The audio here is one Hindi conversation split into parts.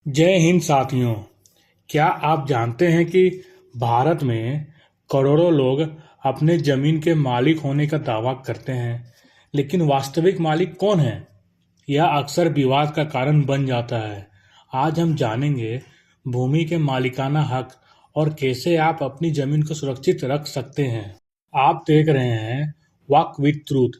जय हिंद साथियों। क्या आप जानते हैं कि भारत में करोड़ों लोग अपने जमीन के मालिक होने का दावा करते हैं, लेकिन वास्तविक मालिक कौन है? यह अक्सर विवाद का कारण बन जाता है। आज हम जानेंगे भूमि के मालिकाना हक और कैसे आप अपनी जमीन को सुरक्षित रख सकते हैं। आप देख रहे हैं वॉक विद ट्रूथ,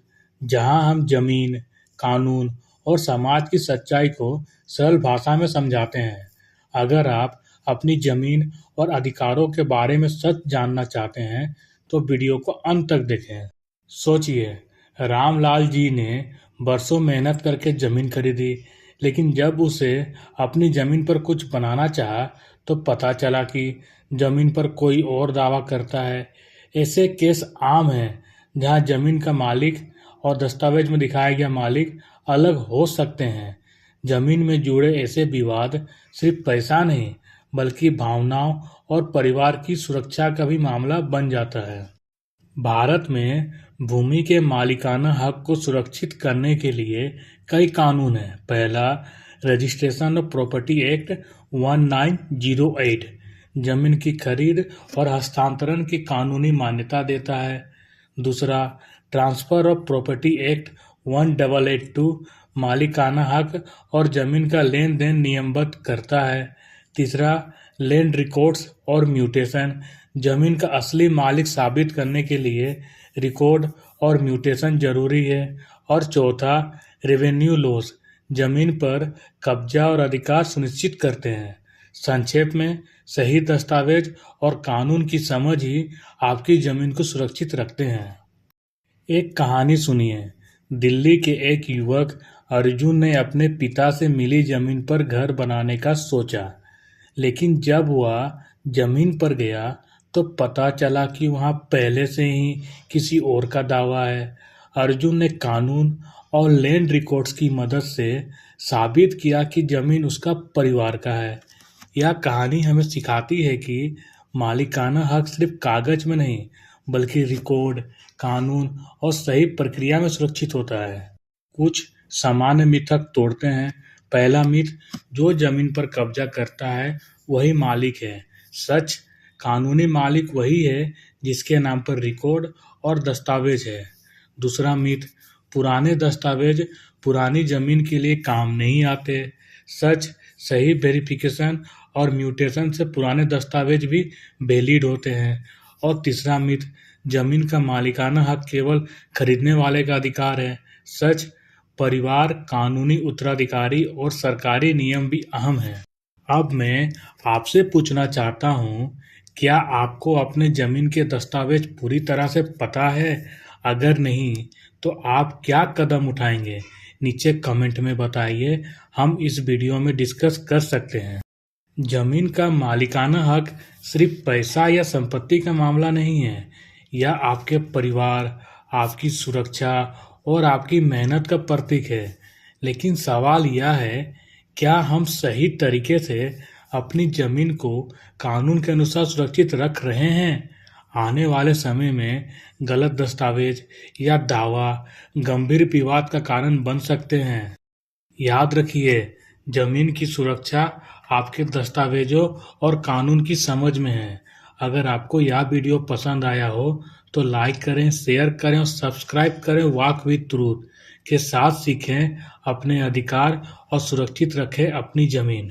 जहां हम जमीन, कानून और समाज की सच्चाई को सरल भाषा में समझाते हैं। अगर आप अपनी जमीन और अधिकारों के बारे में सच जानना चाहते हैं, तो वीडियो को अंत तक देखें। सोचिए, रामलाल जी ने बरसों मेहनत करके जमीन खरीदी, लेकिन जब उसे अपनी जमीन पर कुछ बनाना चाहा, तो पता चला कि जमीन पर कोई और दावा करता है। ऐसे केस आम हैं जहां जमीन का मालिक और दस्तावेज में दिखाया गया मालिक अलग हो सकते हैं। जमीन में जुड़े ऐसे विवाद सिर्फ पैसा नहीं, बल्कि भावनाओं और परिवार की सुरक्षा का भी मामला बन जाता है। भारत में भूमि के मालिकाना हक को सुरक्षित करने के लिए कई कानून हैं। पहला, रजिस्ट्रेशन ऑफ प्रॉपर्टी एक्ट 1908 जमीन की खरीद और हस्तांतरण की कानूनी मान्यता देता है। दूसरा, ट्रांसफर ऑफ प्रॉपर्टी एक्ट 1882 मालिकाना हक और जमीन का लेन देन नियमबद्ध करता है। तीसरा, लैंड रिकॉर्ड्स और म्यूटेशन जमीन का असली मालिक साबित करने के लिए रिकॉर्ड और म्यूटेशन जरूरी है। और चौथा, रेवेन्यू लॉस जमीन पर कब्जा और अधिकार सुनिश्चित करते हैं। संक्षेप में, सही दस्तावेज और कानून की समझ ही आपकी जमीन को सुरक्षित रखते हैं। एक कहानी सुनिए। दिल्ली के एक युवक अर्जुन ने अपने पिता से मिली जमीन पर घर बनाने का सोचा, लेकिन जब वह जमीन पर गया तो पता चला कि वहां पहले से ही किसी और का दावा है। अर्जुन ने कानून और लैंड रिकॉर्ड्स की मदद से साबित किया कि जमीन उसका परिवार का है। यह कहानी हमें सिखाती है कि मालिकाना हक सिर्फ कागज में नहीं, बल्कि रिकॉर्ड, कानून और सही प्रक्रिया में सुरक्षित होता है। कुछ सामान्य मिथक तोड़ते हैं। पहला मिथ, जो जमीन पर कब्जा करता है वही मालिक है। सच, कानूनी मालिक वही है जिसके नाम पर रिकॉर्ड और दस्तावेज है। दूसरा मिथ, पुराने दस्तावेज पुरानी जमीन के लिए काम नहीं आते। सच, सही वेरिफिकेशन और म्यूटेशन से पुराने दस्तावेज भी वैलिड होते हैं। और तीसरा मिथ, जमीन का मालिकाना हक केवल खरीदने वाले का अधिकार है। सच, परिवार, कानूनी उत्तराधिकारी और सरकारी नियम भी अहम हैं। अब मैं आपसे पूछना चाहता हूँ, क्या आपको अपने जमीन के दस्तावेज पूरी तरह से पता है? अगर नहीं, तो आप क्या कदम उठाएंगे? नीचे कमेंट में बताइए, हम इस वीडियो में डिस्कस कर सकते हैं। जमीन का मालिकाना हक सिर्फ पैसा या संपत्ति का मामला नहीं है। यह आपके परिवार, आपकी सुरक्षा और आपकी मेहनत का प्रतीक है। लेकिन सवाल यह है, क्या हम सही तरीके से अपनी जमीन को कानून के अनुसार सुरक्षित रख रहे हैं? आने वाले समय में गलत दस्तावेज या दावा गंभीर विवाद का कारण बन सकते हैं। याद रखिए, जमीन की सुरक्षा आपके दस्तावेजों और कानून की समझ में है। अगर आपको यह वीडियो पसंद आया हो तो लाइक करें, शेयर करें और सब्सक्राइब करें। वॉक विद ट्रूथ के साथ सीखें अपने अधिकार और सुरक्षित रखें अपनी जमीन।